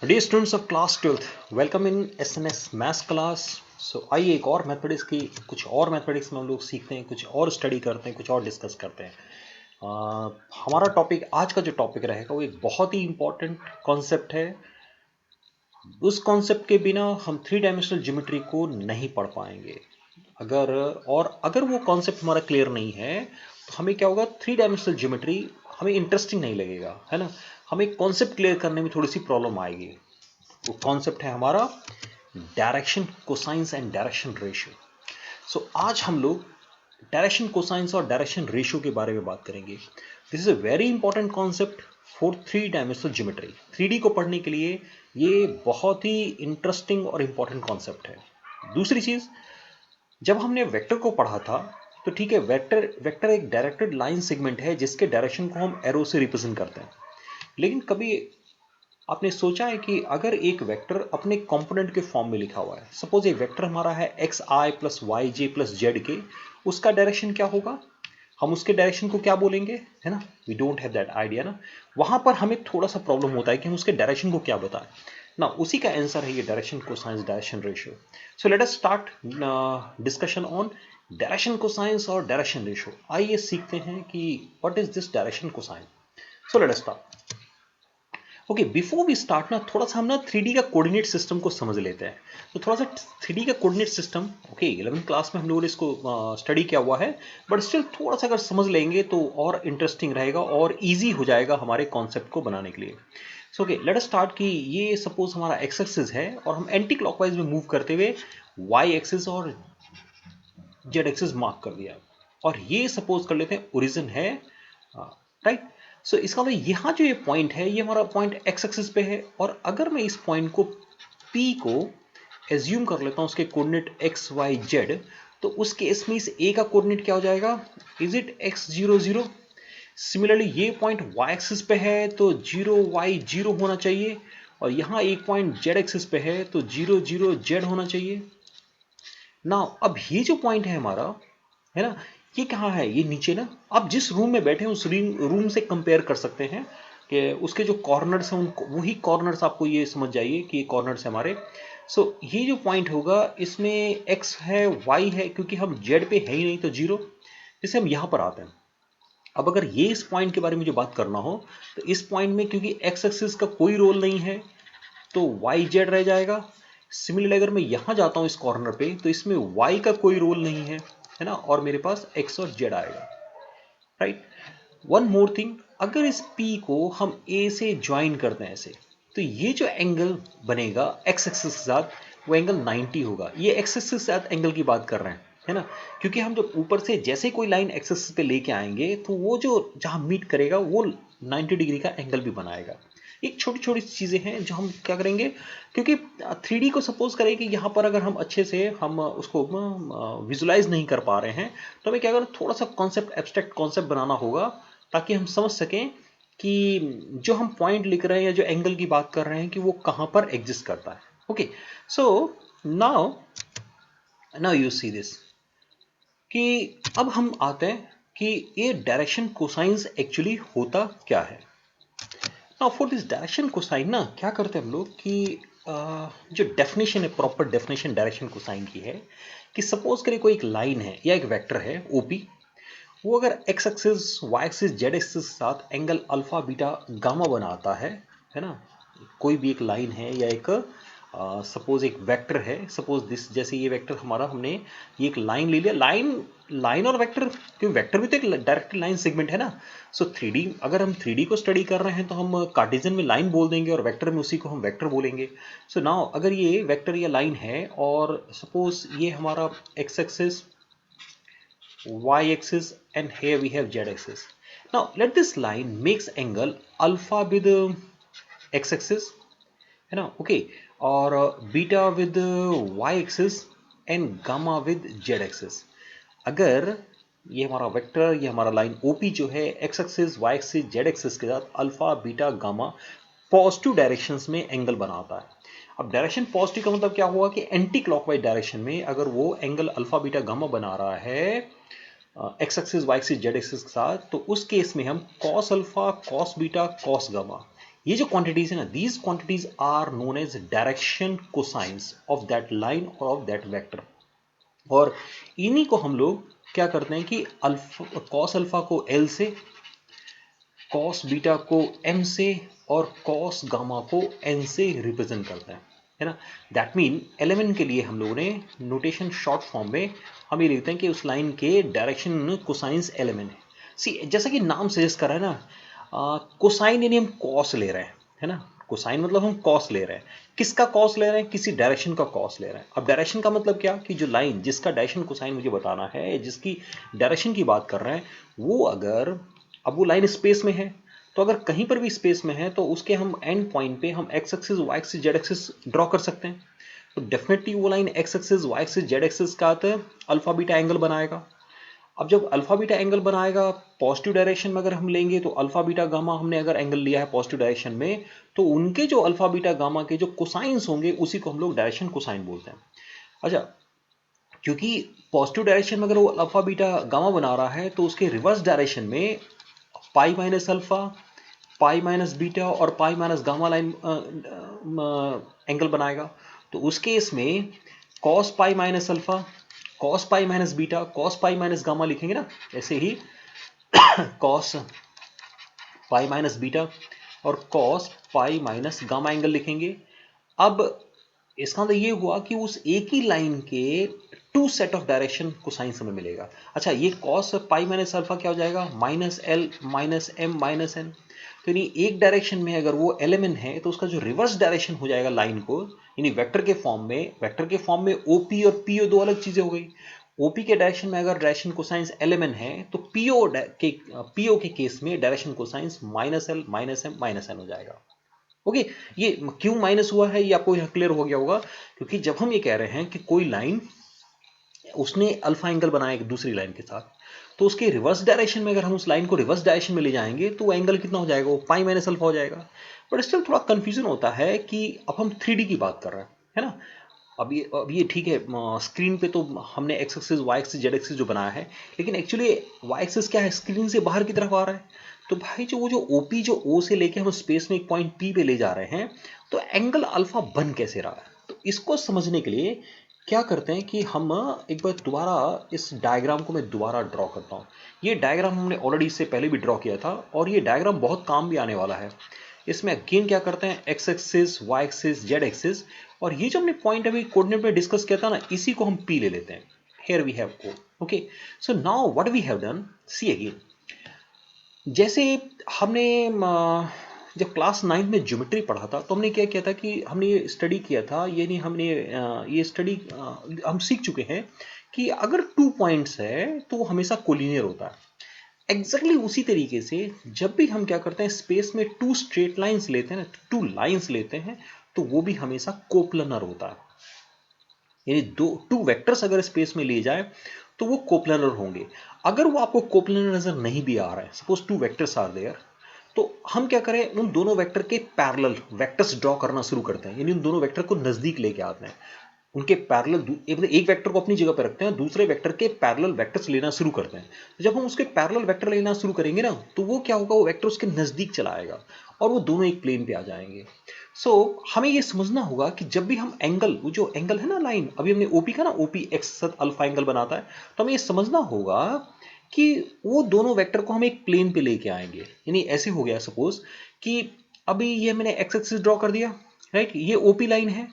Dear students of class 12th, welcome in SNS maths class. So आइए एक और mathematics की कुछ और मैथमेटिक्स में हम लोग सीखते हैं, कुछ और स्टडी करते हैं, कुछ और डिस्कस करते हैं। हमारा टॉपिक, आज का जो टॉपिक रहेगा वो एक बहुत ही इंपॉर्टेंट कॉन्सेप्ट है। उस कॉन्सेप्ट के बिना हम थ्री डायमेंशनल ज्योमेट्री को नहीं पढ़ पाएंगे। अगर वो कॉन्सेप्ट हमारा क्लियर नहीं है तो हमें क्या होगा, थ्री डायमेंशनल ज्योमेट्री हमें इंटरेस्टिंग नहीं लगेगा, है ना। हमें कॉन्सेप्ट क्लियर करने में थोड़ी सी प्रॉब्लम आएगी। वो कॉन्सेप्ट है हमारा direction cosines and direction ratio. So आज हम लोग डायरेक्शन कोसाइंस और डायरेक्शन रेशियो के बारे में बात करेंगे। This is a very important concept for three dimensional geometry. Three को पढ़ने के लिए ये बहुत ही इंटरेस्टिंग और इंपॉर्टेंट कॉन्सेप्ट है। दूसरी चीज, जब हमने वेक्टर को पढ़ा था तो ठीक है, वेक्टर वेक्टर एक डायरेक्टेड लाइन सेगमेंट है जिसके डायरेक्शन को हम एरो से रिप्रेजेंट करते हैं। लेकिन कभी आपने सोचा है कि अगर एक वेक्टर अपने कंपोनेंट के फॉर्म में लिखा हुआ है, सपोज एक वेक्टर हमारा है x I plus Y J plus Z के, उसका डायरेक्शन क्या होगा, हम उसके डायरेक्शन को क्या बोलेंगे, है ना। We don't have that idea ना। वहां पर हमें थोड़ा सा प्रॉब्लम होता है कि हम उसके डायरेक्शन को क्या बताएं ना। उसी का आंसर है ये direction cosines direction ratio. So let us start discussion on direction cosines और डायरेक्शन रेशियो। आइए सीखते हैं कि what is this direction cosine. So let us start. Okay, before we start ना, थोड़ा सा हम ना 3D का कोऑर्डिनेट सिस्टम को समझ लेते हैं। तो थोड़ा सा 3D का coordinate system, okay 11th class में हम लोगों ने इसको स्टडी किया हुआ है, बट स्टिल थोड़ा सा अगर समझ लेंगे तो और इंटरेस्टिंग रहेगा और इजी हो जाएगा हमारे कॉन्सेप्ट को बनाने के लिए। So okay, let us start कि ये सपोज हमारा एक्स एक्सिस है और हम एंटी क्लॉकवाइज में मूव करते हुए वाई एक्सिस और जेड एक्सिस मार्क कर दिया, और ये सपोज कर लेते हैं ओरिजिन है, राइट। सो इसका मतलब यहाँ जो ये पॉइंट है ये हमारा पॉइंट एक्स एक्सिस पे है, और अगर मैं इस पॉइंट को P को एज्यूम कर लेता हूँ उसके कोऑर्डिनेट एक्स वाई जेड, तो उस केस में इस ए का कोऑर्डिनेट क्या हो जाएगा, is it x zero zero. Similarly ये पॉइंट वाई एक्सिस पे है तो जीरो वाई जीरो होना चाहिए, और यहाँ एक पॉइंट जेड एक्सिस पे है तो जीरो जीरो जेड होना चाहिए ना। अब ये जो पॉइंट है हमारा, है ना, ये कहाँ है, ये नीचे ना। आप जिस रूम में बैठे हैं उस रूम से कंपेयर कर सकते हैं कि उसके जो कॉर्नर्स हैं उनको, वही कॉर्नर्स आपको ये समझ जाइए कि ये कॉर्नर्स है हमारे। सो ये जो पॉइंट होगा इसमें एक्स है वाई है, क्योंकि हम जेड पे है ही नहीं तो जीरो। जैसे हम यहाँ पर आते हैं, अब अगर ये इस पॉइंट के बारे में जो बात करना हो तो इस पॉइंट में क्योंकि एक्स एक्सिस का कोई रोल नहीं है तो वाई जेड रह जाएगा। सिमिलरली अगर मैं यहां जाता हूं इस कॉर्नर पे तो इसमें वाई का कोई रोल नहीं है ना, और मेरे पास एक्स और जेड आएगा, राइट। वन मोर थिंग, अगर इस पी को हम ए से ज्वाइन करते हैं ऐसे, तो ये जो एंगल बनेगा एक्स एक्सिस के साथ वो एंगल 90 होगा। ये एक्स एक्सिस के साथ एंगल की बात कर रहे हैं, है ना, क्योंकि हम जब ऊपर से जैसे कोई लाइन एक्स एक्सिस पे लेके आएंगे तो वो जो जहां मीट करेगा वो 90 डिग्री का एंगल भी बनाएगा। एक छोटी छोटी चीज़ें हैं जो हम क्या करेंगे, क्योंकि 3D को सपोज करें कि यहाँ पर अगर हम अच्छे से हम उसको विजुलाइज नहीं कर पा रहे हैं, तो हमें क्या करें, थोड़ा सा कॉन्सेप्ट, एब्स्ट्रैक्ट कॉन्सेप्ट बनाना होगा ताकि हम समझ सकें कि जो हम पॉइंट लिख रहे हैं या जो एंगल की बात कर रहे हैं कि वो कहाँ पर एग्जिस्ट करता है। Okay, so now now you see this कि अब हम आते हैं कि ये डायरेक्शन कोसाइंस एक्चुअली होता क्या है। Now for this direction cosine ना, क्या करते हैं हम लोग कि जो डेफिनेशन है, प्रॉपर डेफिनेशन डायरेक्शन कोसाइन की है कि सपोज करें कोई एक लाइन है या एक वेक्टर है ओपी, वो अगर X axis Y axis Z axis के साथ एंगल अल्फा बीटा गामा बनाता है ना। कोई भी एक लाइन है या एक सपोज एक वेक्टर है, सपोज दिस, जैसे ये वेक्टर हमारा, हमने ये एक लाइन ले लिया, लाइन लाइन और वेक्टर, क्योंकि वेक्टर भी तो एक डायरेक्ट लाइन सेगमेंट है ना। सो 3D, अगर हम 3D को स्टडी कर रहे हैं तो हम कार्टेशियन में लाइन बोल देंगे और वेक्टर में उसी को हम वेक्टर बोलेंगे। सो नाउ अगर ये वेक्टर या लाइन है और सपोज ये हमारा x axis y-axis and here we have z-axis. Now let this line makes angle alpha with x-axis, है ना, ओके, और beta with y-axis and gamma with z-axis। अगर ये हमारा वेक्टर, ये हमारा लाइन OP जो है x axis y axis z axis के साथ alpha beta gamma positive directions में एंगल बनाता है। अब डायरेक्शन पॉजिटिव का मतलब क्या हुआ कि एंटी क्लॉकवाइज डायरेक्शन में अगर वो एंगल अल्फा बीटा गामा बना रहा है X axis Y axis Z axis के साथ, तो उस केस में हम cos alpha cos beta cos gamma ये जो क्वांटिटीज है ना, these quantities are known as direction cosines of that line और ऑफ दैट वेक्टर। और इन्हीं को हम लोग क्या करते हैं कि अल्फा कॉस अल्फा को एल से, कॉस बीटा को एम से और कॉस गामा को एन से रिप्रेजेंट करते हैं, है ना। दैट मीन एलेवन के लिए हम लोगों ने नोटेशन शॉर्ट फॉर्म में हम ये लिखते हैं कि उस लाइन के डायरेक्शन कोसाइंस एलेवन है। सी जैसा कि नाम सजेस्ट कर रहा है ना, कोसाइन यानी हम कॉस ले रहे हैं, है ना। कोसाइन मतलब हम कॉस ले रहे हैं। किसका कॉस ले रहे हैं? किसी डायरेक्शन का कॉस ले रहे हैं। अब डायरेक्शन का मतलब क्या कि जो लाइन जिसका डायरेक्शन कोसाइन मुझे बताना है, जिसकी डायरेक्शन की बात कर रहे हैं, वो अगर अब वो लाइन स्पेस में है, तो अगर कहीं पर भी स्पेस में है तो उसके हम एंड पॉइंट पे हम X axis Y axis Z axis draw कर सकते हैं। तो डेफिनेटली वो line X axis Y axis Z axis का अल्फा बीटा एंगल बनाएगा। अब जब अल्फा बीटा एंगल बनाएगा पॉजिटिव डायरेक्शन में अगर हम लेंगे, तो अल्फा बीटा गामा हमने अगर एंगल लिया है पॉजिटिव डायरेक्शन में, तो उनके जो अल्फा बीटा गामा के जो कोसाइंस होंगे उसी को हम लोग डायरेक्शन कोसाइन बोलते हैं। अच्छा, क्योंकि पॉजिटिव डायरेक्शन में अगर वो अल्फा बीटा गामा बना रहा है तो उसके रिवर्स डायरेक्शन में pi minus alpha, pi minus beta और pi minus gamma line angle बनाएगा। तो उस केस में cos pi minus alpha, cos pi minus beta, cos pi minus gamma लिखेंगे ना, ऐसे ही कॉस पाई माइनस बीटा और cos pi minus gamma angle लिखेंगे। अब इसका मतलब ये हुआ कि उस एक ही लाइन के two set of direction cosines हमें मिलेगा। अच्छा, ये कॉस पाई माइनस अल्फा क्या हो जाएगा? Minus L minus M minus N. तो यानी एक डायरेक्शन में अगर वो एलिमेंट है तो उसका जो रिवर्स डायरेक्शन हो जाएगा लाइन को, यानी वेक्टर के फॉर्म में ओपी और पीओ दो अलग चीजें हो गई। ओपी के डायरेक्शन में अगर डायरेक्शन कोसाइंस एलिमेंट है तो पीओ के केस में direction cosines minus L minus M minus N हो जाएगा। ओके, ये क्यों माइनस हुआ है ये आपको यहाँ क्लियर हो गया होगा, क्योंकि जब हम ये कह रहे हैं कि कोई लाइन उसने अल्फा एंगल बनाया एक दूसरी लाइन के साथ, तो उसके रिवर्स डायरेक्शन में अगर हम उस लाइन को रिवर्स डायरेक्शन में ले जाएंगे तो वो एंगल कितना हो जाएगा? वो पाई माइनस अल्फा हो जाएगा। बट स्टिल थोड़ा कंफ्यूजन होता है कि अब हम 3D की बात कर रहे हैं, है ना। अब ये ठीक है, स्क्रीन पे तो हमने X axis Y axis Z axis जो बनाया है, लेकिन एक्चुअली वाई एक्सिस क्या है? स्क्रीन से बाहर की तरफ आ रहा है। तो भाई जो ओपी जो ओ से लेके हम स्पेस में एक पॉइंट पी पे ले जा रहे हैं, तो एंगल अल्फा बन कैसे रहा है? तो इसको समझने के लिए क्या करते हैं कि हम एक बार दोबारा इस डायग्राम को मैं दोबारा ड्रॉ करता हूँ। ये डायग्राम हमने ऑलरेडी इससे पहले भी ड्रॉ किया था और ये डायग्राम बहुत काम भी आने वाला है। इसमें अगेन क्या करते हैं, X axis Y axis Z axis, और ये जो हमने पॉइंट अभी कोऑर्डिनेट में डिस्कस किया था ना, इसी को हम पी ले लेते हैं। Here we have O. Okay, so now what we have done, see again, जैसे हमने जब क्लास 9 में ज्योमेट्री पढ़ा था तो हमने क्या किया था कि हमने ये स्टडी किया था, ये नहीं हमने ये स्टडी हम सीख चुके हैं कि अगर 2 पॉइंट्स है तो वो हमेशा कोलिनियर होता है। एग्जैक्टली उसी तरीके से जब भी हम क्या करते हैं, स्पेस में 2 स्ट्रेट लाइंस लेते हैं ना, 2 लाइंस लेते हैं, तो वो भी हमेशा कोप्लनर होता है। यानी 2 वेक्टर्स अगर स्पेस में ले जाए तो वो कोप्लनर होंगे। अगर वो आपको कोप्लनर नजर नहीं भी आ रहा है, सपोज 2 वेक्टर्स आर देयर, तो हम क्या करें, उन दोनों वेक्टर के पैरेलल वेक्टर्स ड्रॉ करना शुरू करते हैं, यानी उन दोनों वेक्टर को नजदीक लेके आते हैं। उनके पैरेलल एक वेक्टर को अपनी जगह पर रखते हैं, दूसरे वेक्टर के पैरेलल वेक्टर्स लेना शुरू करते हैं। तो जब हम उसके पैरेलल वेक्टर लेना शुरू करेंगे ना, तो वो क्या होगा, वो वेक्टर उसके नजदीक चला आएगा और वो दोनों एक प्लेन पे आ जाएंगे। सो हमें ये समझना होगा कि जब भी हम एंगल, वो जो एंगल है ना लाइन, अभी हमने ओपी का ना, ओपी एक्स साथ अल्फा एंगल बनाता है, तो हमें ये समझना होगा कि वो दोनों वेक्टर को हम एक प्लेन पे लेके आएंगे। यानी ऐसे हो गया सपोज कि अभी ये मैंने एक्स एक्सिस ड्रॉ कर दिया, राइट, ये ओपी लाइन है।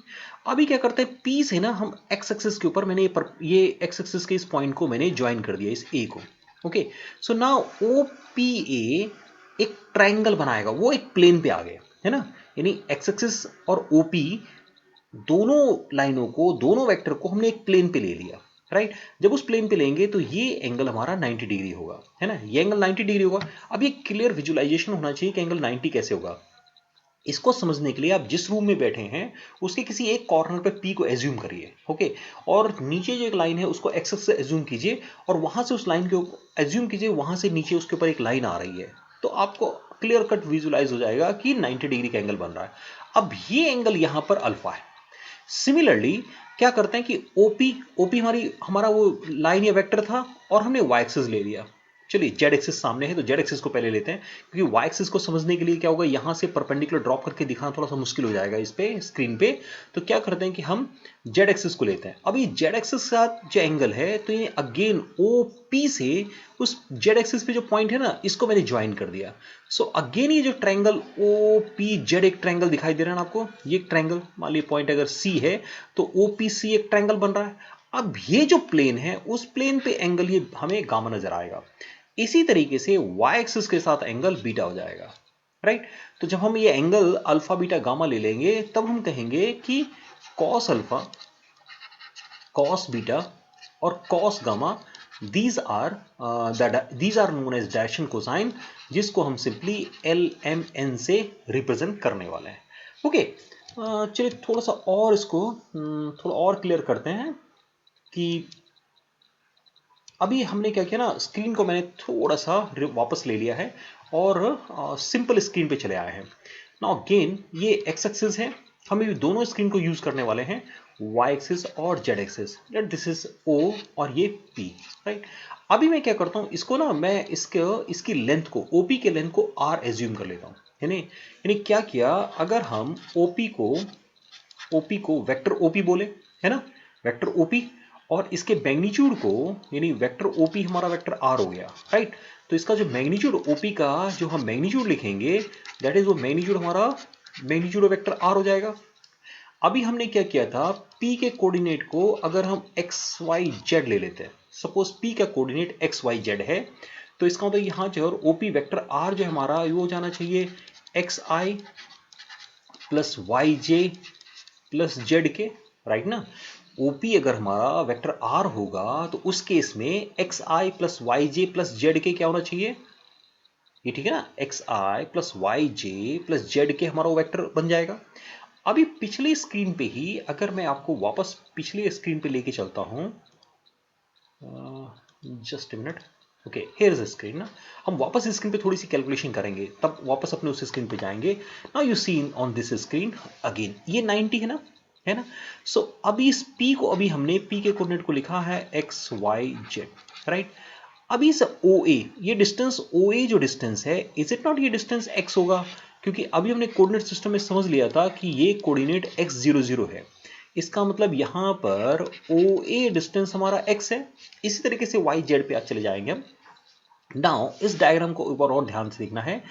अभी क्या करते हैं, पी से ना हम एक्स एक्सिस के ऊपर मैंने ये एक्स एक्सिस के इस पॉइंट को मैंने ज्वाइन कर दिया, इस ए को। Okay, so now O P A एक ट्राइंगल बनाएगा, वो एक प्लेन पे आ गया, है ना। यानी एक्स एक्सिस और ओपी दोनों लाइनों को, दोनों वेक्टर को हमने एक प्लेन पे ले लिया, राइट। जब उस प्लेन पे लेंगे तो ये एंगल हमारा 90 डिग्री होगा, है ना, ये एंगल 90 डिग्री होगा। अब ये क्लियर विजुअलाइजेशन होना चाहिए कि एंगल 90 कैसे होगा। इसको समझने के लिए आप जिस रूम में बैठे हैं उसके किसी एक कॉर्नर पे पी को एज्यूम करिए, ओके, और नीचे जो एक लाइन है उसको एक्स एक्सिस से एज्यूम कीजिए और वहां से उस लाइन के एज्यूम कीजिए, वहां से नीचे उसके ऊपर एक लाइन आ रही है, तो आपको क्लियर कट विजुअलाइज हो जाएगा कि 90 डिग्री का एंगल बन रहा है। अब ये एंगल यहां पर अल्फा है। सिमिलरली क्या करते हैं कि ओपी हमारा वो लाइन या वेक्टर था और हमने वाई एक्सिस ले लिया, चलिए जेड एक्सिस सामने है तो जेड एक्सिस को पहले लेते हैं, क्योंकि वाई एक्सिस को समझने के लिए क्या होगा, यहां से परपेंडिकुलर ड्रॉप करके दिखाना थोड़ा सा मुश्किल हो जाएगा इस पे स्क्रीन पे। तो क्या करते हैं कि हम जेड एक्सिस को लेते हैं। अभी जेड एक्सिस के साथ जो एंगल है तो ये अगेन ओ पी से उस जेड एक्सिस पे जो पॉइंट है ना, इसको मैंने ज्वाइन कर दिया। सो अगेन ये जो ट्रायंगल ओ पी जेड, एक ट्रायंगल दिखाई दे रहा है ना आपको, ये ट्रायंगल मान लीजिए पॉइंट अगर सी है तो ओ पी सी एक ट्रायंगल बन रहा है। अब ये जो प्लेन है उस प्लेन पे एंगल ये हमें गामा नजर आएगा। इसी तरीके से y एक्सिस के साथ एंगल बीटा हो जाएगा, राइट। तो जब हम ये एंगल अल्फा बीटा गामा ले लेंगे तब हम कहेंगे कि cos अल्फा, cos बीटा और cos gamma, these are known as direction cosine, जिसको हम सिंपली LMN से रिप्रेजेंट करने वाले हैं। ओके, चलिए थोड़ा सा और इसको थोड़ा और क्लियर करते हैं कि अभी हमने क्या किया ना, स्क्रीन को मैंने थोड़ा सा वापस ले लिया है और सिंपल स्क्रीन पे चले आए हैं। नाउ अगेन ये एक्स एक्सिस है, हम ये दोनों स्क्रीन को यूज करने वाले हैं, वाई एक्सिस और जेड एक्सिस। दिस इज ओ और ये पी, राइट। अभी मैं क्या करता हूँ, इसको ना मैं इसकी लेंथ को, ओपी के लेंथ को आर एज्यूम कर लेता हूँ। यानी क्या किया, अगर हम ओपी को वेक्टर ओपी बोले, है ना, वेक्टर ओपी, और इसके मैग्नीट्यूड को, यानी वेक्टर ओपी हमारा वेक्टर आर हो गया, राइट। तो इसका जो मैग्नीट्यूड ओपी का जो हम मैग्नीट्यूड लिखेंगे, दैट इज वो मैग्नीट्यूड हमारा मैग्नीट्यूड वेक्टर आर हो जाएगा। अभी हमने क्या किया था, p के कोऑर्डिनेट को अगर हम एक्स वाई जेड ले लेते हैं, सपोज p का कोऑर्डिनेट एक्स वाई जेड है, तो इसका मतलब यहां जो ओपी वेक्टर आर जो हमारा वो जाना चाहिए x I plus Y J plus Z के, राइट ना। ओपी अगर हमारा वेक्टर आर होगा तो उस केस में x I plus Y J plus Z के क्या होना चाहिए, ये ठीक है ना, x I plus Y J plus Z के हमारा वो वेक्टर बन जाएगा। अभी पिछली स्क्रीन पे ही अगर मैं आपको वापस पिछली स्क्रीन पे लेके चलता हूं, just minute, okay here is the screen ना, हम वापस स्क्रीन पे थोड़ी सी कैलकुलेशन करेंगे तब वापस अपने उस स्क्रीन पे जाएंगे। Now you see on this screen again ये 90 है ना, है ना। सो अभी इस p को, अभी हमने p के कोऑर्डिनेट को लिखा है x y z, राइट। अभी इस OA, ये डिस्टेंस OA जो डिस्टेंस है, इज इट नॉट ये डिस्टेंस x होगा, क्योंकि अभी हमने कोऑर्डिनेट सिस्टम में समझ लिया था कि ये कोऑर्डिनेट x00 है। इसका मतलब यहां पर OA डिस्टेंस हमारा x है। इसी तरीके से y z पे आज चले जाएंगे हम। नाउ इस डायग्राम को ऊपर और ध्यान से देखना है,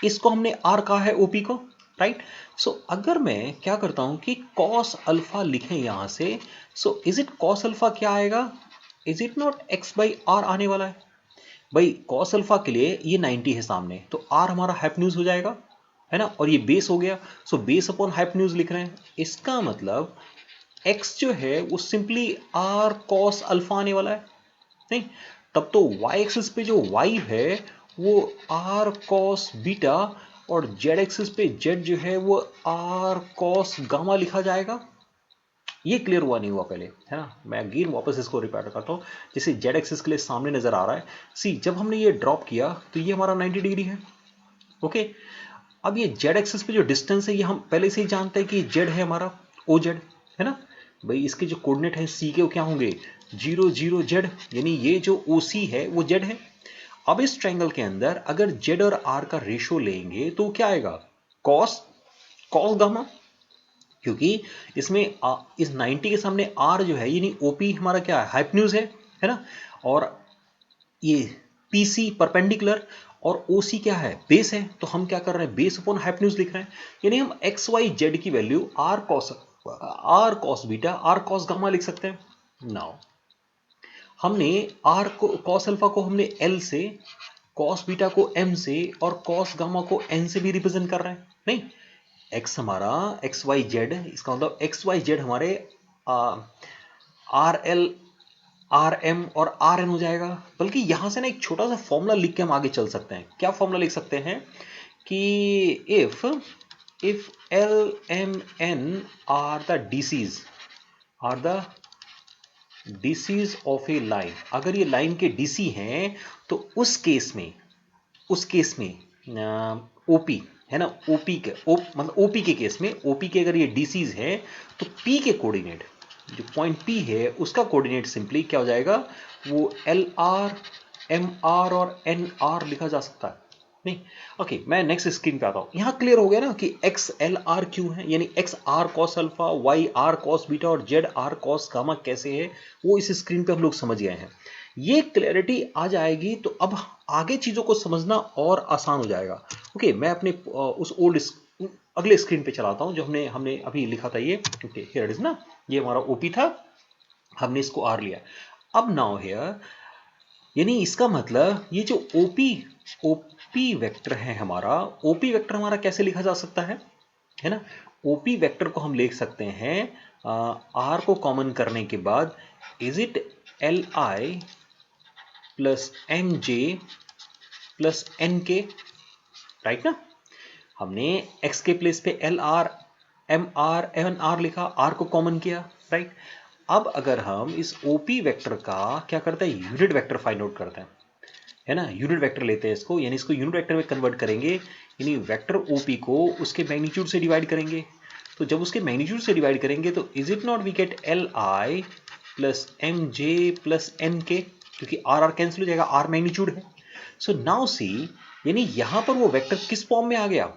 इसको हमने r कहा है OP को, राइट। सो अगर मैं क्या करता हूं कि cos अल्फा लिखें यहां से, सो इज इट cos अल्फा क्या आएगा, इज इट नॉट x/r आने वाला है। भाई cos अल्फा के लिए ये 90 है सामने, तो r हमारा हाइपोटेन्यूज हो जाएगा, है ना, और ये बेस हो गया, सो बेस अपॉन हाइपोटेन्यूज लिख रहे हैं। इसका मतलब x जो है वो सिंपली r cos अल्फा आने वाला है, नहीं। तब तो y एक्सिस पे जो y है वो r cos बीटा, और z एक्सिस पे z जो है वो r cos गामा लिखा जाएगा। ये क्लियर हुआ नहीं हुआ पहले, है ना। मैं अगेन वापस इसको रिपीट करता हूं, जैसे z एक्सिस के लिए सामने नजर आ रहा है, सी जब हमने ये ड्रॉप किया तो ये हमारा 90 डिग्री है, ओके। अब ये z एक्सिस पे जो डिस्टेंस है ये हम पहले से ही जानते हैं कि z है हमारा OZ, है ना। भाई इसके जो कोऑर्डिनेट है c के वो क्या होंगे 0 0 z, यानी ये जो OC है वो z है। अब इस ट्रायंगल के अंदर अगर z और r का रेशियो लेंगे तो क्या आएगा, cos गामा, क्योंकि इसमें इस 90 के सामने r जो है यानी OP हमारा क्या है, हाइपोटेन्यूज है ना, और ये PC परपेंडिकुलर और OC क्या है, बेस है। तो हम क्या कर रहे हैं, बेस अपॉन हाइपोटेन्यूज लिख रहे हैं, यानी हम एक्स वाई जेड की value r cos beta r cos gamma लिख सकते हैं। नाउ हमने r को cos अल्फा को हमने L से, cos बीटा को M से और cos गामा को N से भी रिप्रेजेंट कर रहे हैं, नहीं। x हमारा एक्स वाई जेड, इसका मतलब एक्स वाई जेड हमारे आर एल आर एम और आर एन हो जाएगा। बल्कि यहां से ना एक छोटा सा फॉर्मूला लिख के हम आगे चल सकते हैं। क्या फॉर्मूला लिख सकते हैं कि if L M N are the DCs of a line, अगर ये लाइन के डीसी हैं तो उस केस में ओपी है ना, ओपी के मतलब ओपी के केस में, ओपी के अगर ये डीसीज है तो पी के कोऑर्डिनेट, जो पॉइंट पी है उसका कोऑर्डिनेट सिंपली क्या हो जाएगा, वो एल आर MR और NR लिखा जा सकता है? नहीं। ओके, मैं नेक्स्ट स्क्रीन पे आता हूं। यहां क्लियर हो गया ना कि X L R क्यों है, यानी X R cos alpha, Y R cos beta और Z R cos गामा कैसे है, वो इस स्क्रीन पे हम लोग समझ गए हैं। ये क्लैरिटी आ जाएगी तो अब आगे चीजों को समझना और आसान हो जाएगा। ओके, मैं अपने उस अगले स्क्रीन पे चलाता हूं जो हमने अभी लिखा था। ये ओके, हियर इट इज ना, ये हमारा ओपी था, हमने इसको आर लिया। अब नाउ हियर, यानी इसका मतलब ये जो ओपी वेक्टर है हमारा, ओपी वेक्टर हमारा कैसे लिखा जा सकता है ना। ओपी वेक्टर को हम लिख सकते हैं आर को कॉमन करने के बाद, is it L I plus M J plus N K, right ना। हमने x के प्लेस पे L R M R N R लिखा, आर को कॉमन किया, राइट। अब अगर हम इस ओपी वेक्टर का क्या करते हैं, यूनिट वेक्टर फाइंड आउट करते हैं, है ना। यूनिट वेक्टर लेते हैं इसको, यानी इसको यूनिट वेक्टर में कन्वर्ट करेंगे, यानी वेक्टर ओपी को उसके मैग्नीट्यूड से डिवाइड करेंगे। तो जब उसके मैग्नीट्यूड से डिवाइड करेंगे तो is it not we get L I plus M J plus N K, क्योंकि आर आर कैंसिल हो जाएगा, आर मैग्नीट्यूड है। सो नाउ सी, यानी यहां पर वो वेक्टर किस फॉर्म में आ गया,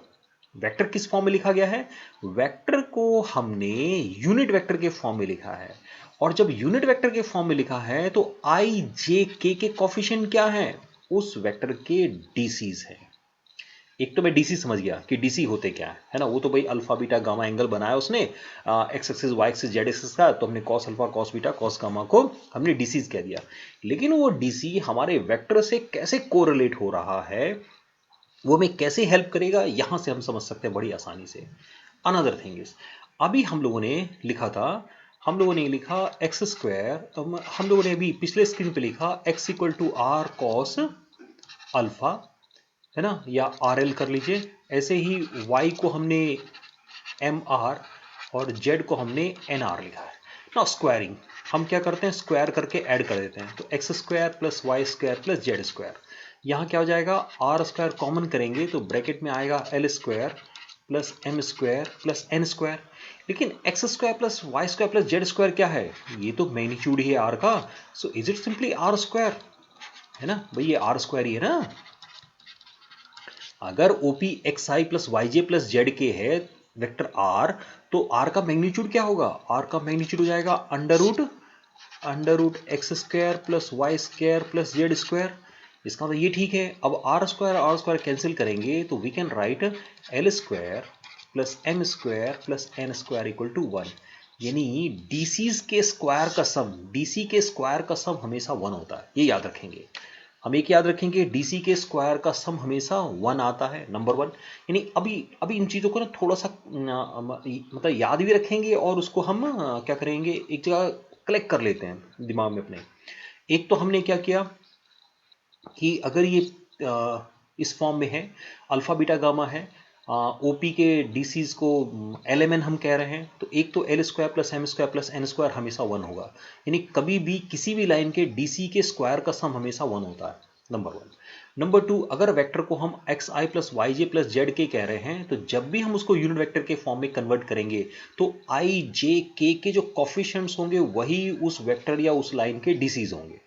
वेक्टर किस फॉर्म में लिखा गया है, वेक्टर को हमने यूनिट वेक्टर के फॉर्म में लिखा है। और जब यूनिट वेक्टर के फॉर्म में लिखा है तो आई जे के कॉफिशिएंट क्या है, उस वेक्टर के डीसीज है। एक तो मैं डीसी समझ गया कि डीसी होते क्या है ना, वो तो भाई अल्फा बीटा गामा एंगल बनाया उसने, X axis Y axis Z axis का, तो हमने cos alpha cos beta cos gamma को हमने डीसीज कह दिया। लेकिन वो डीसी हमारे वेक्टर से कैसे कोरिलेट हो रहा है, वो हमें कैसे हेल्प करेगा, यहां से हम समझ सकते हैं बड़ी आसानी से। अनदर थिंग इज, अभी हम लोगों ने लिखा था, हम लोगों ने लिखा एक्स स्क्वायर, हम लोगों ने अभी पिछले स्क्रीन पे लिखा X equal to R cos alpha, है ना, या आर एल कर लीजिए। ऐसे ही y को हमने एम आर और z को हमने एन आर लिखा है ना। स्क्वायरिंग हम क्या करते हैं, स्क्वायर करके ऐड कर देते हैं, तो X square plus Y square plus Z square, यहाँ क्या हो जाएगा, आर स्क्वायर कॉमन करेंगे तो ब्रैकेट में आएगा L square plus M square plus N square. लेकिन X square plus Y square plus Z square क्या है, ये तो मैग्नीट्यूड ही है आर का, so is it simply R square, है ना भाई, ये आर स्क्वायर ही है ना। अगर OP X I plus Y J plus Z K है वेक्टर आर, तो आर का मैग्नीट्यूड क्या होगा, आर का मैग्नीट्यूड हो जाएगा under root X square plus Y square plus Z square. इसका मतलब ये ठीक है। अब आर स्क्वायर कैंसिल करेंगे तो we can write L square plus M square plus N square equal to 1, यानी डीसीज के स्क्वायर का सम, डीसी के स्क्वायर का सम हमेशा 1 होता है, ये याद रखेंगे। हम एक याद रखेंगे, डीसी के स्क्वायर का सम हमेशा 1 आता है, नंबर 1। यानी अभी अभी इन चीज़ों को ना थोड़ा सा मतलब याद भी रखेंगे और उसको हम क्या करेंगे, एक जगह कलेक्ट कर लेते हैं दिमाग में अपने। एक तो हमने क्या किया कि अगर ये इस फॉर्म में है, अल्फा बीटा गामा है, ओपी के डीसीज को एल हम कह रहे हैं, तो एक तो L square plus M square plus N square हमेशा 1 होगा, यानी कभी भी किसी भी लाइन के डीसी के स्क्वायर का सम हमेशा 1 होता है, नंबर 1। नंबर 2, अगर वेक्टर को हम x I plus Y J plus Z के कह रहे हैं, तो जब भी हम उसको यूनिट वेक्टर के फॉर्म में कन्वर्ट करेंगे तो आई जे के जो कॉफिशिएंट्स होंगे वही उस वेक्टर या उस लाइन के डीसीज होंगे,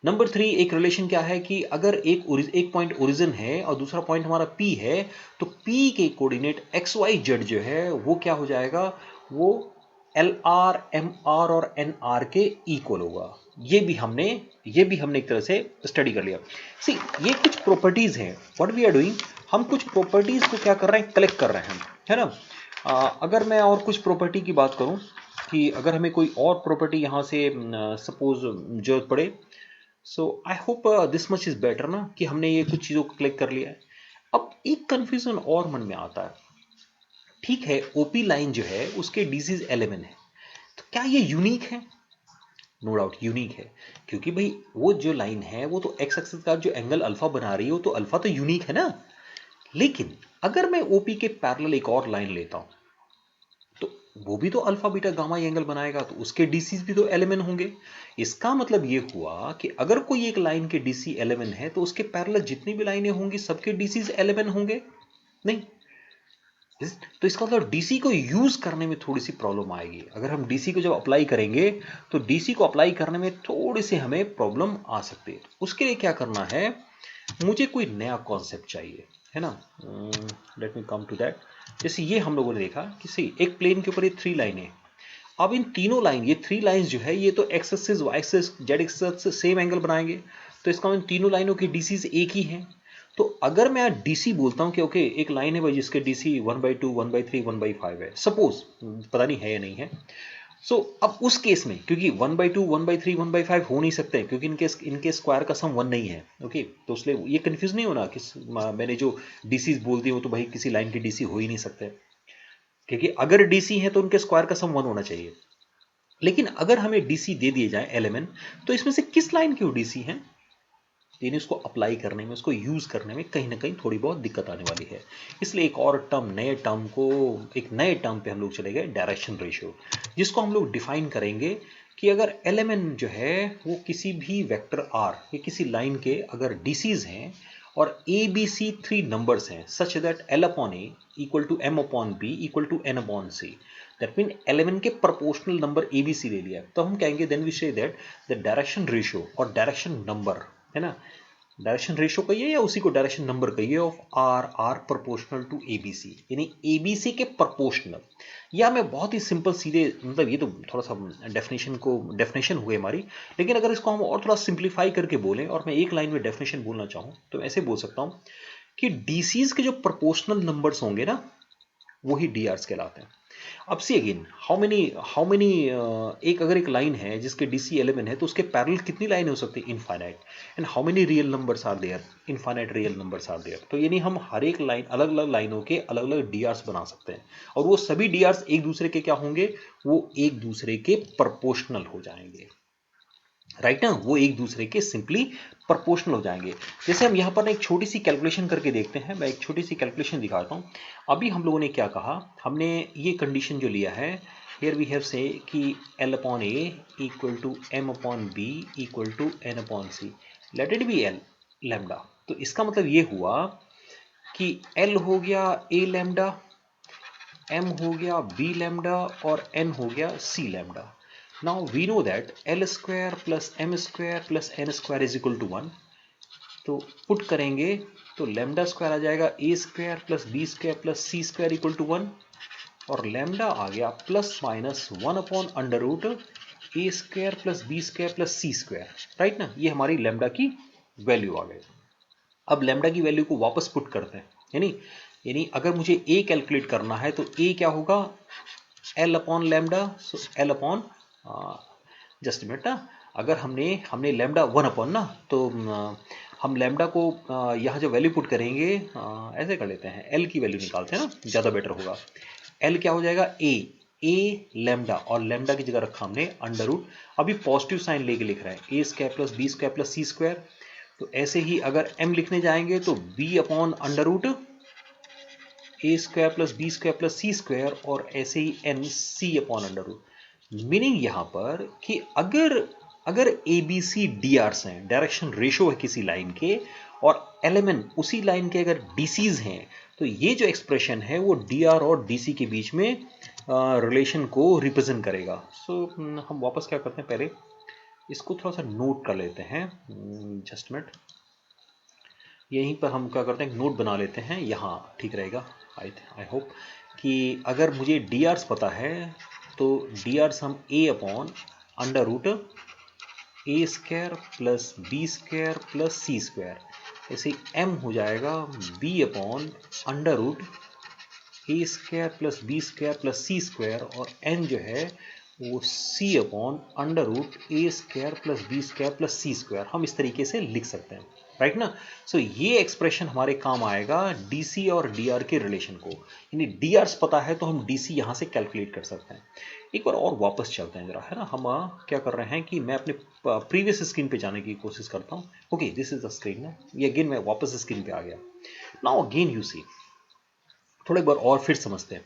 नंबर 3। एक रिलेशन क्या है कि अगर एक पॉइंट ओरिजिन है और दूसरा पॉइंट हमारा P है, तो P के कोऑर्डिनेट एक्स वाई जेड जो है वो क्या हो जाएगा, वो एल आर एम आर और एन आर के इक्वल होगा। ये भी हमने एक तरह से स्टडी कर लिया। सी, ये कुछ प्रॉपर्टीज हैं, व्हाट वी आर डूइंग, हम कुछ प्रॉपर्टीज को क्या कर रहे हैं, कलेक्ट कर रहे हैं, है ना। अगर मैं और कुछ प्रॉपर्टी की बात करूं कि अगर हमें कोई और प्रॉपर्टी यहां से सपोज जरूरत पड़े, so I hope this much is better ना, कि हमने ये कुछ चीज़ों को क्लिक कर लिया है। अब एक कंफ्यूजन और मन में आता है, ठीक है ओपी लाइन जो है उसके डीसीज एलिमेंट है, तो क्या ये यूनिक है, नो डाउट यूनिक है, क्योंकि भाई वो जो लाइन है वो तो एक्स एक्सिस का जो एंगल अल्फा बना रही हो, तो अल्फा तो यूनिक है ना। लेकिन अगर मैं ओपी के पैरेलल एक और लाइन लेता हूं, तो वो भी तो अल्फा बीटा गामा एंगल बनाएगा, तो उसके डीसीज भी तो एलिमेंट होंगे। इसका मतलब ये हुआ कि अगर कोई एक लाइन के डीसी एलिमेंट है तो उसके पैरेलल जितनी भी लाइनें होंगी सबके डीसीज एलिमेंट होंगे, नहीं। तो इसका मतलब डीसी को यूज करने में थोड़ी सी प्रॉब्लम आएगी। अगर हम डीसी को जब अप्लाई करेंगे तो डीसी को अप्लाई करने में थोड़ी सी हमें प्रॉब्लम आ सकती है। उसके लिए क्या करना है, मुझे कोई नया कॉन्सेप्ट चाहिए, है ना। Let me come to that. जैसे ये हम लोगों ने देखा कि सी एक प्लेन के ऊपर ये 3 लाइनें, अब इन तीनों लाइन, ये 3 लाइंस जो है ये तो X axis, Y axis, Z axis से सेम एंगल बनाएंगे, तो इसका मतलब तीनों लाइनों की डीसीज एक ही हैं। तो अगर मैं डीसी बोलता हूं कि ओके एक लाइन है भाई जिसके डीसी 1/2, 1/3, 1/5 है, सपोज, पता नहीं है या नहीं है। सो अब उस केस में क्योंकि 1/2, 1/3, 1/5 हो नहीं सकते क्योंकि इनके स्क्वायर का सम 1 नहीं है, ओके। तो इसलिए ये कंफ्यूज नहीं होना कि मैंने जो डीसीज बोल दी हो तो भाई किसी लाइन की डीसी हो ही नहीं सकते, क्योंकि अगर डीसी है तो उनके स्क्वायर का सम 1 होना चाहिए। लेकिन अगर हमें डीसी दे दिए जाए एलिमेंट, तो इसमें से किस लाइन की डीसी है, यानी उसको अप्लाई करने में, उसको यूज करने में कहीं ना कहीं थोड़ी बहुत दिक्कत आने वाली है। इसलिए एक और टर्म, एक नए टर्म पे हम लोग चले गए, डायरेक्शन रेशियो, जिसको हम लोग डिफाइन करेंगे कि अगर एलिमेंट जो है वो किसी भी वेक्टर आर या किसी लाइन के अगर डीसीज हैं और ए बी सी 3 नंबर्स हैं such that L upon A equal to M upon B equal to N upon C, that mean element के proportional number A B C ले लिया, तो हम कहेंगे then we say that the direction ratio और direction number, है ना, direction ratio कहिए या उसी को डायरेक्शन नंबर कहिए, of are proportional to ABC, यानी एबीसी के प्रोपोर्शनल। या मैं बहुत ही सिंपल सीधे, मतलब ये तो थोड़ा सा डेफिनेशन हुई हमारी, लेकिन अगर इसको हम और थोड़ा सिंप्लीफाई करके बोलें और मैं एक लाइन में डेफिनेशन बोलना चाहूँ तो ऐसे बोल सकता हूँ कि डीसीज के जो प्रोपोर्शनल नंबर्स होंगे ना वही डी आर्स कहलाते हैं। अब सी अगेन, हाउ मेनी एक अगर एक लाइन है जिसके डीसी एलिमेंट है तो उसके पैरेलल कितनी लाइन हो सकती है, infinite. And how many real numbers are there, infinite real numbers are there. तो यानी हम हर एक लाइन, अलग अलग लाइनों के अलग अलग डी आर्स बना सकते हैं, और वो सभी डी आर्स एक दूसरे के क्या होंगे, वो एक दूसरे के प्रोपोर्शनल हो जाएंगे, राइट ना, वो एक दूसरे के सिंपली प्रोपोर्शनल हो जाएंगे। जैसे हम यहाँ पर एक छोटी सी कैलकुलेशन करके देखते हैं, मैं एक छोटी सी कैलकुलेशन दिखाता हूँ। अभी हम लोगों ने क्या कहा, हमने ये कंडीशन जो लिया है, हियर वी हैव से कि L upon A equal to M upon B equal to N upon C, let it be L lambda. तो इसका मतलब ये हुआ कि एल हो गया ए लैम्डा, एम हो गया बी लैम्डा और एन हो गया C lambda. Now we know that L square plus M square plus N square is equal to 1। तो पुट करेंगे तो लैम्डा स्क्वायर आ जाएगा A square plus B square plus C square equal to 1, और lambda आ गया plus minus 1 upon under root A square plus B square plus C square, right ना। ये हमारी लैम्डा की वैल्यू आ गई। अब लैम्डा की वैल्यू को वापस पुट करते हैं, यानी यानी अगर मुझे ए कैलकुलेट करना है तो ए क्या होगा, L upon lambda, so L upon, just minute ना, अगर हमने हमने लैम्डा 1 अपॉन ना, तो हम लैम्डा को यहाँ जो वैल्यू पुट करेंगे, ऐसे कर लेते हैं, एल की वैल्यू निकालते हैं ना, ज़्यादा बेटर होगा। एल क्या हो जाएगा, ए लैम्डा, और लैम्डा की जगह रखा हमने अंडर रूट, अभी पॉजिटिव साइन लेके लिख रहे हैं, A square plus B square plus C square. तो ऐसे ही अगर m लिखने जाएंगे तो b upon under root A square plus B square plus C square, और ऐसे ही n c upon under root. Meaning यहां पर कि अगर अगर A B C D Rs हैं, डायरेक्शन रेशो है किसी लाइन के, और एलिमेंट उसी लाइन के अगर डीसीज हैं, तो ये जो एक्सप्रेशन है वो डी आर और डीसी के बीच में रिलेशन को रिप्रेजेंट करेगा। सो हम वापस क्या करते हैं, पहले इसको थोड़ा सा नोट कर लेते हैं, जस्ट मिनट। यहीं पर हम क्या करते हैं, नोट बना लेते हैं, यहाँ ठीक रहेगा। आई होप कि अगर मुझे डी आर्स पता है तो डी आर्स हम A upon under root A square plus B square plus C square, ऐसे एम हो जाएगा B upon under root A square plus B square plus C square, और एन जो है वो C upon under root A square plus B square plus C square, हम इस तरीके से लिख सकते हैं, राइट ना। सो ये एक्सप्रेशन हमारे काम आएगा डीसी और डीआर के रिलेशन को, यानी डीआर पता है तो हम डीसी यहाँ से कैलकुलेट कर सकते हैं। एक बार और वापस चलते हैं जरा, है ना। हम क्या कर रहे हैं कि मैं अपने प्रीवियस स्क्रीन पे जाने की कोशिश करता हूँ। Okay, this is the screen ना, ये अगेन मैं वापस स्क्रीन पे आ गया। नाउ अगेन यू सी, थोड़ा एक बार और फिर समझते हैं।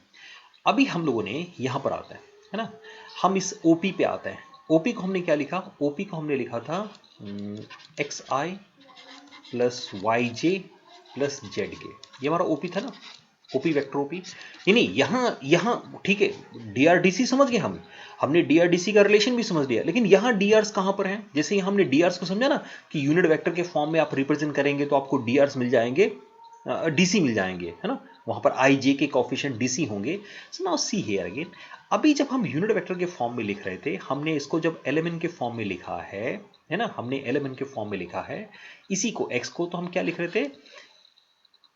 अभी हम लोगों ने यहां पर आता है ना, हम इस ओपी पे आते हैं। ओपी को हमने क्या लिखा, ओपी को हमने लिखा था x I plus Y J plus Z के, ये हमारा ओपी था ना। ओपी वेक्टर ओपी, यानी यहाँ यहाँ ठीक है, डीआरडीसी समझ गए हमने डीआरडीसी का रिलेशन भी समझ लिया, लेकिन यहाँ डीआरस कहाँ पर हैं? जैसे हमने डीआरस को समझा ना कि यूनिट वेक्टर के फॉर्म में आप रिप्रेजेंट करेंगे तो आपको डीआरस मिल जाएंगे, डीसी मिल जाएंगे, है ना, वहां पर आई जे के कोफिशिएंट डीसी होंगे। So now see here again, अभी जब हम यूनिट वेक्टर के फॉर्म में लिख रहे थे, हमने इसको जब एलिमेंट के फॉर्म में लिखा है ना, हमने एलिमेंट के फॉर्म में लिखा है इसी को, एक्स को तो हम क्या लिख रहे थे,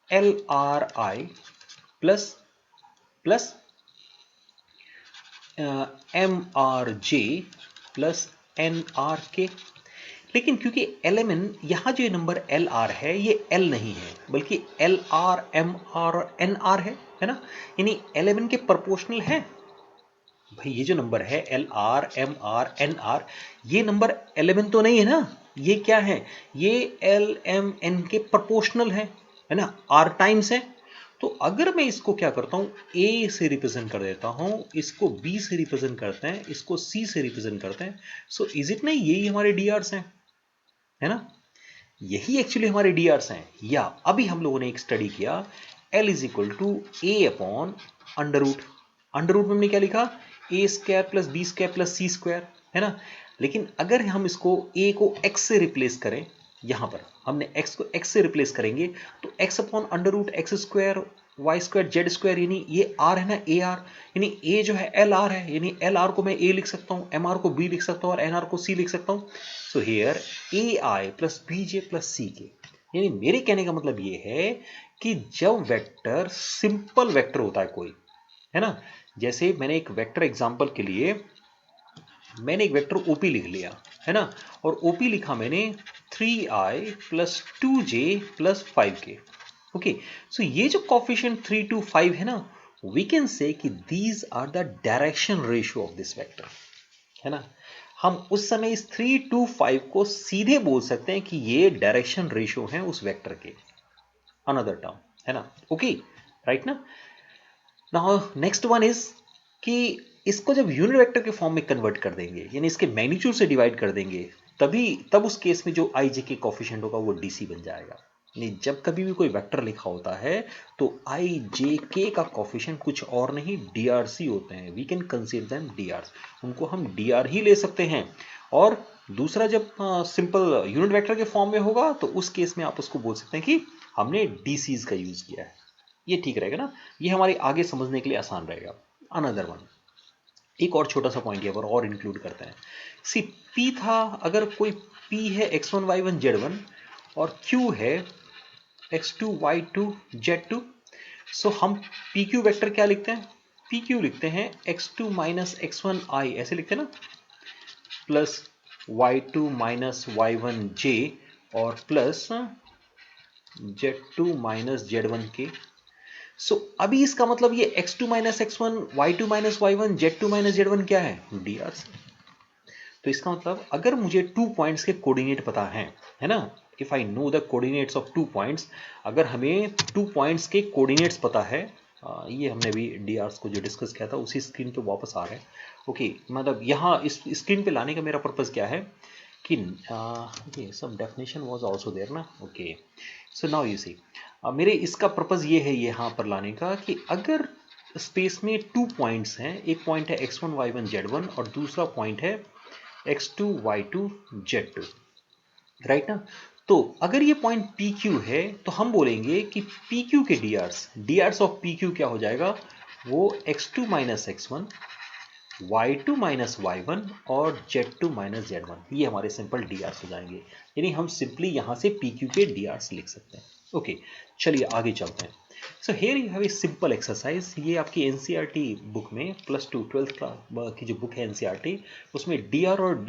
L R I plus plus M R J plus N R K. लेकिन क्योंकि एलिमेंट यहां जो ये नंबर एल आर है ये एल नहीं है, बल्कि एल आर एम आर और एन आर है ना, यानी एलिमेंट के प्रोपोर्शनल है। भाई ये जो नंबर है L R M R N R, ये नंबर एलिमेंट तो नहीं है ना, ये क्या है, ये एल एम एन के प्रोपोर्शनल है ना, आर टाइम्स है। तो अगर मैं इसको क्या करता हूं, ए से रिप्रेजेंट कर देता हूं, इसको बी से रिप्रेजेंट करते हैं, इसको सी से रिप्रेजेंट करते हैं, सो इज इट नहीं, यही हमारे डीआरस हैं, है ना, यही एक्चुअली हमारे डीआरस हैं। या अभी हम लोगों ने एक स्टडी किया, L is equal to A upon under root, under root में हमने क्या लिखा, A square plus B square plus C square, है ना। लेकिन अगर हम इसको ए को एक्स से रिप्लेस करें, यहां पर हमने एक्स को एक्स से रिप्लेस करेंगे तो X upon under root X square Y square Z square, यानी ये आर है ना, ए आर, यानी ए जो है एल आर है, यानी एल आर को मैं ए लिख सकता हूं, एम आर को बी लिख सकता हूं और एन आर को सी लिख सकता हूं। So here A I plus B J plus C K, यानी मेरे कहने का मतलब ये है कि जब वेक्टर सिंपल वेक्टर होता है कोई, है ना, जैसे मैंने एक वेक्टर एग्जांपल के लिए मैंने एक वेक्टर ओपी लिख लिया, है ना, और ओपी लिखा मैंने 3i plus 2j plus 5k। Okay, सो ये जो कोफिशिएंट 3 to 5 है ना, वी कैन से कि these are the direction ratio of this vector, है ना। हम उस समय इस 3 to 5 को सीधे बोल सकते हैं कि ये डायरेक्शन रेशियो है उस वेक्टर के, अनदर टर्म, है ना। ओके, राइट ना। नाउ नेक्स्ट वन इज कि इसको जब यूनिट वेक्टर के फॉर्म में कन्वर्ट कर देंगे, यानी इसके मैग्नीट्यूड से डिवाइड कर देंगे, तब उस केस में जो आई जे के कोफिशिएंट होगा वो डीसी बन जाएगा। यानी जब कभी भी कोई वेक्टर लिखा होता है तो आई जे के का कोफिशिएंट कुछ और नहीं डीआरसी होते हैं, we can consider them DR, उनको हम डीआर ही ले सकते हैं। और दूसरा जब सिंपल यूनिट वेक्टर के फॉर्म में होगा तो उस केस में आप उसको बोल सकते हैं कि हमने डीसीज का यूज किया है, ये ठीक रहेगा ना, ये हमारे आगे समझने के लिए आसान रहेगा। अनदर वन, एक और छोटा सा पॉइंट यहाँ पर और इंक्लूड करते हैं। सी पी था, अगर कोई पी है x1 y1 z1 और q है x2 y2 z2, सो हम पी क्यू वेक्टर क्या लिखते हैं, पी क्यू लिखते हैं x2 माइनस एक्स1 आई, ऐसे लिखते हैं ना, plus y2 minus y1 j और प्लस z2 माइनस z1 के। सो अभी इसका मतलब ये x2 माइनस एक्स1 y2 minus y1 z2 minus z1 क्या है, dr। तो इसका मतलब अगर मुझे 2 पॉइंट्स के कोऑर्डिनेट पता है ना, if I know the coordinates of 2 points, अगर हमें 2 पॉइंट्स के कोऑर्डिनेट्स पता है, ये हमने भी डीआर्स को जो डिस्कस किया था उसी स्क्रीन पे वापस आ रहे हैं। ओके, मतलब यहाँ इस स्क्रीन पे लाने का मेरा पर्पस क्या है कि okay, some definition was also there ना। Okay, so now you see, मेरे इसका पर्पस ये है यहाँ पर लाने का कि अगर स्पेस में 2 पॉइंट्स हैं, एक पॉइंट है x1 y1 z1 और दूसरा पॉइंट है x2 y2 z2, राइट ना। तो अगर ये पॉइंट PQ है तो हम बोलेंगे कि PQ के डीआर्स ऑफ PQ क्या हो जाएगा, वो x2 माइनस एक्स1, y2 माइनस y1 और z2 माइनस z1, ये हमारे सिंपल डीआर्स हो जाएंगे। यानी हम सिंपली यहां से PQ के डीआर्स लिख सकते हैं। ओके, चलिए आगे चलते हैं। So here you have a simple exercise, ये आपकी एनसीईआरटी बुक में +2 12th क्लास की जो बुक है एनसीईआरटी, उसमें डीआर और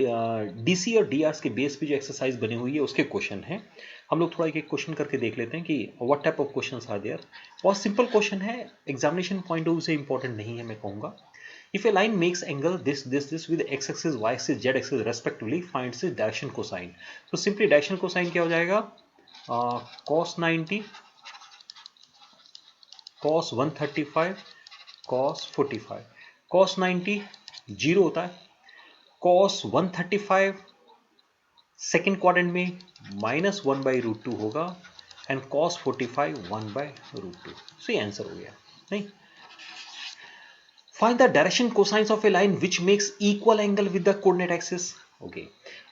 डीसी और डीआर्स के बेस पे जो एक्सरसाइज बनी हुई है उसके क्वेश्चन हैं। हम लोग थोड़ा एक क्वेश्चन करके देख लेते हैं कि what type of questions are there. बहुत सिंपल क्वेश्चन है, एग्जामिनेशन पॉइंट ऑफ व्यू से इंपॉर्टेंट नहीं है मैं कहूँगा। If a line makes angle this with x axis, y axis, z axis respectively, finds its direction cosine. तो simply direction cosine क्या हो जाएगा, cos 90, cos 135, cos 45। cos 90 zero होता है, cos 135 सेकेंड क्वाड्रेंट में -1/√2 होगा, एंड cos 45 1/√2। सो ये answer हो गया। नहीं, find the direction cosines of a line which makes equal angle with the coordinate axis. Okay,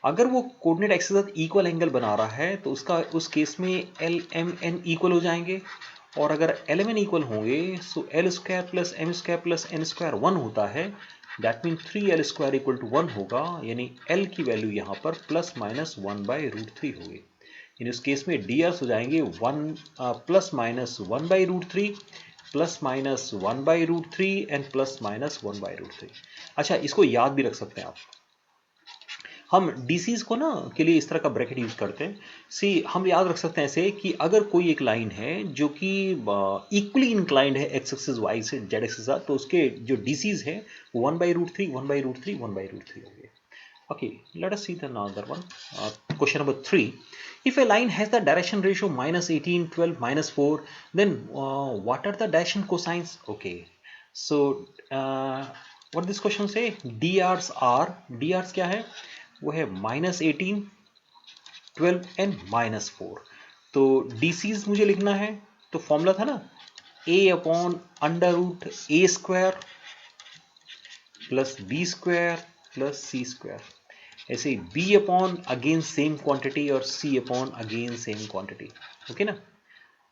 अगर वो कोऑर्डिनेट एक्सिस के साथ इक्वल एंगल बना रहा है तो उसका उस केस में एल एम एन इक्वल हो जाएंगे, और अगर एल एम एन इक्वल होंगे so L square plus M square plus N square 1 होता है। That mean 3l square equal to 1 होगा, यानी l की वैल्यू यहाँ पर प्लस माइनस 1/√3 होगी। इन उस केस में डी हो जाएंगे 1 plus minus 1/√3 plus minus 1/√3 and plus minus 1/√3। अच्छा, इसको याद भी रख सकते हैं आप। हम डीसीज को ना के लिए इस तरह का ब्रैकेट यूज करते हैं। सी हम याद रख सकते हैं ऐसे कि अगर कोई एक लाइन है जो कि इक्वली इंक्लाइंड है एक्स एक्सिस वाई से जेड एक्सिस के साथ, तो उसके जो डीसीज है 1/√3 1/√3 1/√3 हो गए। Okay, let us see the another one. Question number 3. If a line has the direction ratio minus 18, 12, minus 4, then what are the direction cosines? Okay, so what this question say? DRs क्या है? वो है minus 18, 12 and minus 4. तो DCs मुझे लिखना है, तो formula था ना a upon under root a square plus b square plus c square, ऐसे b upon again same quantity और c upon again same quantity. Okay ना,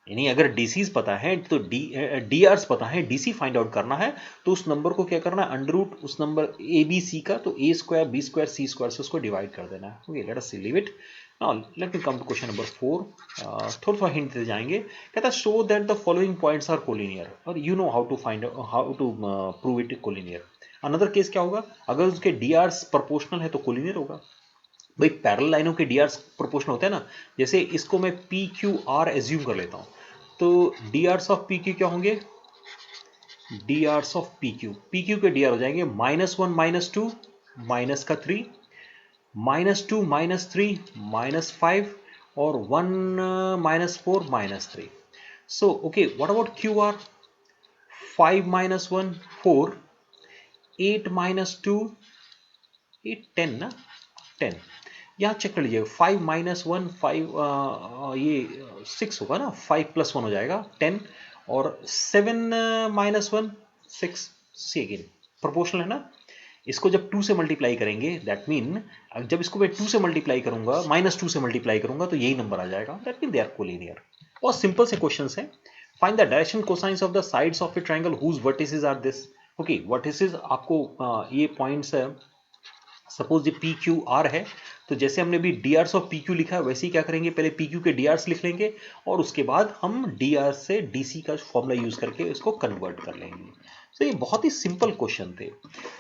यानी अगर डीसीज पता है तो डीआरस पता है, डीसी फाइंड आउट करना है तो उस नंबर को क्या करना है, अंडर रूट उस नंबर ए बी सी का, तो A square B square C square से उसको डिवाइड कर देना है। Okay, let us see leave it. Now let me come to question number 4। थोड़ा सा हिंट दे जाएंगे। कहता है show that the following points are collinear, और you know how to prove it collinear. Another case क्या होगा, अगर उसके डीआरस प्रोपोर्शनल है तो कोलिनियर होगा। भाई पैरेलल लाइनों के डीआरस प्रोपोर्शनल होते हैं ना, जैसे इसको मैं पी क्यू आर एज्यूम कर लेता हूं, तो डीआरस ऑफ पी क्यू क्या होंगे, डीआरस ऑफ पी क्यू के डीआर हो जाएंगे -1 -2 माइनस का 3 -2 -3 -5 और 1 -4 -3। So okay, what about Q R, 5 -1 4 8 -2 8 10 ना 10, यहाँ चेक कर लीजिएगा 5 -1 5 ये 6 होगा ना, 5 + 1 हो जाएगा 10 और 7 -1 6। सी अगेन प्रोपोर्शनल है ना, इसको जब 2 से मल्टीप्लाई करेंगे दैट मीन जब इसको मैं 2 से मल्टीप्लाई करूंगा -2 से मल्टीप्लाई करूंगा तो यही नंबर आ जाएगा, that mean they are collinear. बहुत सिंपल से क्वेश्चंस हैं। Find the direction cosines of the sides of a triangle whose vertices are this. Okay, vertices आपको ये पॉइंट्स है, सपोज ये पी क्यू आर है, तो जैसे हमने भी DRs of P Q लिखा है वैसे ही क्या करेंगे, पहले पी क्यू के डी आर्स लिख लेंगे और उसके बाद हम डी आर से डी सी का फॉर्मूला यूज करके इसको कन्वर्ट कर लेंगे। तो ये बहुत ही सिंपल क्वेश्चन थे।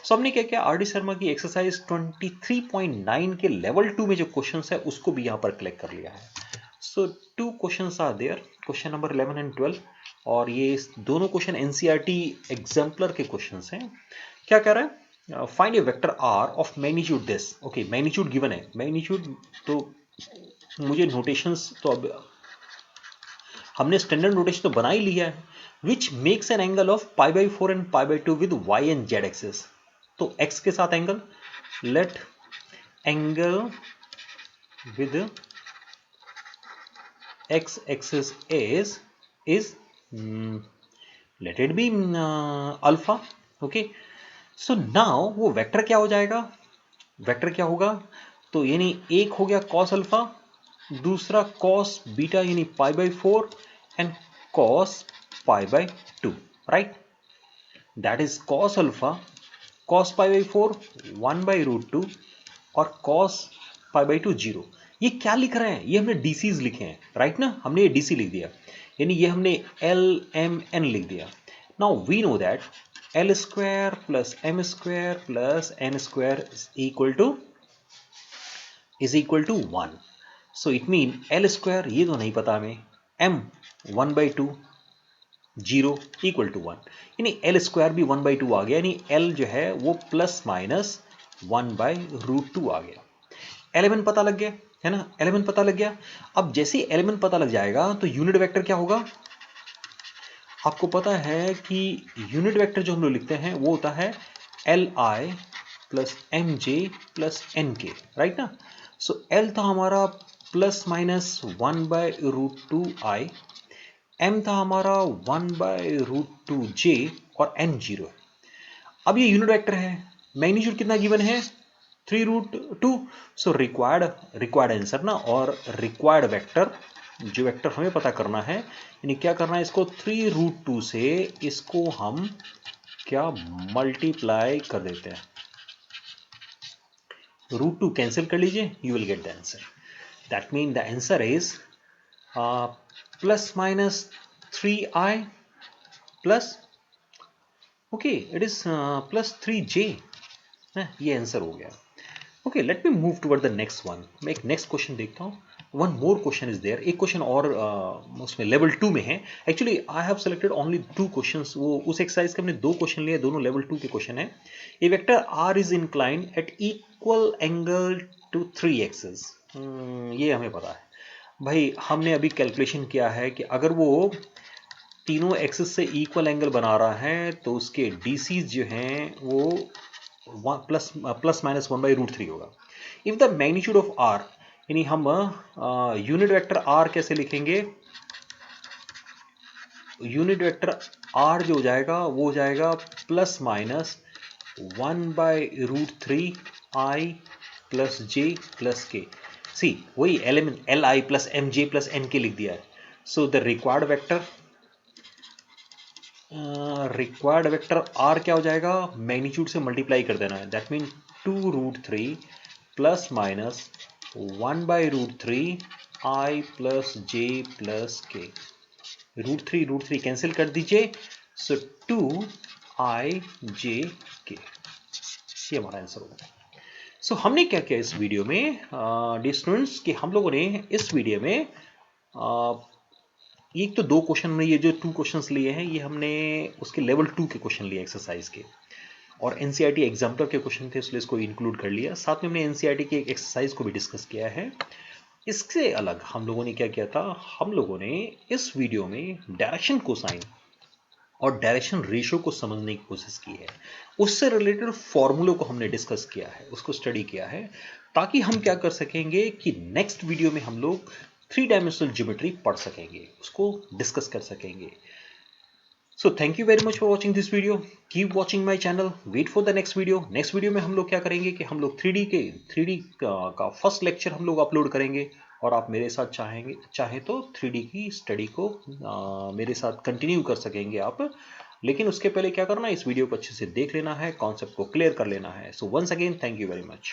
सो हमने क्या किया, आर डी शर्मा की एक्सरसाइज 23.9 के लेवल 2 में जो क्वेश्चन है उसको भी यहाँ पर कलेक्ट कर लिया है। So 2 question are there, question number 11 and 12, और ये दोनों क्वेश्चन एनसीईआरटी एग्जाम्पलर के क्वेश्चन हैं। क्या कह रहा है, find a vector R of magnitude this. Okay, magnitude given है, मैग्नीट्यूड तो मुझे नोटेशंस तो अब हमने स्टैंडर्ड नोटेशन तो बना ही लिया है, which makes an angle of π/4 and π/2 with Y and Z axis. तो एक्स के साथ angle, let angle with X axis is let it be alpha. Okay, so now वो वेक्टर क्या हो जाएगा, वेक्टर क्या होगा, तो यानी एक हो गया कॉस अल्फा, दूसरा कॉस बीटा यानी π/4 and cos π/2, right. That is cos alpha cos π/4 1/√2 और कॉस π/2 0। ये क्या लिख रहे हैं, ये हमने डीसीज लिखे हैं, राइट ना, हमने ये डीसी लिख दिया, यानी ये हमने एल एम एन लिख दिया। Now we know that L square plus M square plus N square is equal to 1। So it mean L square ये तो नहीं पता हमें, एम 1/2 0 इक्वल टू 1, यानी एल स्क्वायर भी 1/2 आ गया, यानी एल जो है वो प्लस माइनस 1/√2 आ गया। एलिमेंट पता लग गया है ना, एलिमेंट पता लग गया। अब जैसे एलिमेंट पता लग जाएगा तो यूनिट वेक्टर क्या होगा, आपको पता है कि यूनिट वेक्टर जो हम लोग लिखते हैं वो होता है L I plus M J plus N K, right ना। सो एल था हमारा प्लस माइनस 1/√2i, m था हमारा 1/√2j और n 0 है। अब ये यूनिट वेक्टर है, मैग्नीट्यूड कितना गिवन है 3√2। सो रिक्वायर्ड आंसर ना, और रिक्वायर्ड वेक्टर, जो वेक्टर हमें पता करना है, यानी क्या करना है, इसको 3√2 से इसको हम क्या मल्टीप्लाई कर देते हैं, √2 कैंसिल कर लीजिए, you will get the answer. That mean the answer is plus minus 3i plus, okay it is plus 3j, ये आंसर हो गया। Okay, let me move toward the next one. मैं एक नेक्स्ट क्वेश्चन देखता हूँ। One more question is there, एक question और उसमें लेवल 2 में है। Actually I have selected only 2 questions, वो उस एक्सरसाइज के हमने 2 क्वेश्चन लिए, दोनों लेवल 2 के क्वेश्चन है। A vector R is inclined at equal angle to 3 axes, ये हमें पता है भाई। हमने अभी कैलकुलेशन किया है कि अगर वो तीनों एक्सेस से इक्वल एंगल बना रहा है तो उसके डीसीज जो हैं वो प्लस माइनस 1/√3 होगा। If the magnitude of R, यानी हम यूनिट वेक्टर आर कैसे लिखेंगे, यूनिट वेक्टर आर जो हो जाएगा वो हो जाएगा plus minus 1/√3 i plus j plus K. See वही element L I plus M J plus N K लिख दिया है। So the required vector R क्या हो जाएगा, मैग्नीट्यूड से मल्टीप्लाई कर देना है। That mean 2√3 plus minus 1/√3 i plus j plus K. √3 cancel कर दीजिए, सो 2i j k, ये हमारा आंसर होगा। सो हमने क्या किया इस वीडियो में डियर स्टूडेंट्स, कि हम लोगों ने इस वीडियो में एक तो 2 क्वेश्चन में, ये जो 2 क्वेश्चंस लिए हैं ये हमने उसके लेवल 2 के क्वेश्चन लिए एक्सरसाइज के, और एनसीईआरटी एग्जाम्पलर के क्वेश्चन थे इसलिए इसको इंक्लूड कर लिया। साथ में हमने एनसीईआरटी के एक्सरसाइज को भी डिस्कस किया है। इससे अलग हम लोगों ने क्या किया था, हम लोगों ने इस वीडियो में डायरेक्शन कोसाइन और डायरेक्शन रेशियो को समझने की कोशिश की है। उससे रिलेटेड फॉर्मूलों को हमने डिस्कस किया है, उसको स्टडी किया है, ताकि हम क्या कर सकेंगे कि नेक्स्ट वीडियो में हम लोग 3 डायमेंशनल ज्योमेट्री पढ़ सकेंगे, उसको डिस्कस कर सकेंगे। So thank you very much for watching this video, keep watching my channel, wait for the next video. Next video में हम लोग क्या करेंगे कि हम लोग 3D का फर्स्ट लेक्चर हम लोग अपलोड करेंगे, और आप मेरे साथ चाहें तो 3D की स्टडी को मेरे साथ कंटिन्यू कर सकेंगे आप। लेकिन उसके पहले क्या करना है, इस वीडियो को अच्छे से देख लेना है, कॉन्सेप्ट को क्लियर कर लेना है। So once again thank you very much.